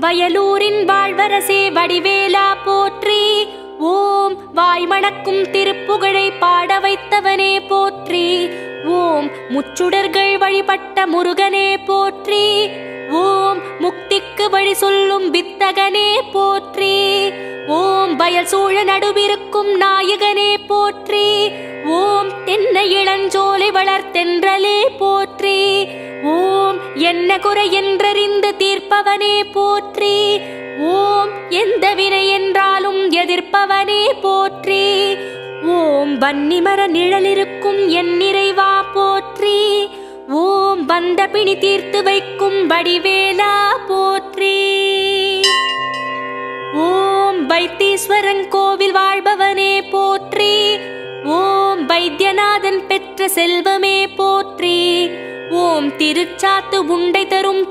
வயலூரின் வாழ்வரசே வடிவேலா போற்றி. ஓம் வாய்மணக்கும் திருப்புகழை பாட வைத்தவனே போற்றி. ஓம் முச்சுடர்கள் வழிபட்ட முருகனே போற்றி. ஓம் முக்திக்கு வழி சொல்லும் வித்தகனே போற்றி. ஓம் வயல் சூழ நடுவிருக்கும் நாயகனே போற்றி. ஓம் தென்னை இளஞ்சோலை வளர்த்தென்றலே போற்றி. ஓம் என்ன குறை என்றறிந்து தீர்ப்பவனே போற்றி. ஓம் எந்த வினை என்றாலும் எதிர்ப்பவனே போற்றி. ஓம் வன்னிமர நிழலிருக்கும் என் நிறைவா போற்றி. ஓம் வந்த பிணி தீர்த்து வைக்கும் வடிவேலா போற்றி. ஓம் வைத்தீஸ்வரன் கோவில் வாழ்பவனே போற்றி. ஓம் வைத்தியநாதன் பெற்ற செல்வமே போற்றி. ஓம் திருச்சாத்து உண்டை தரும்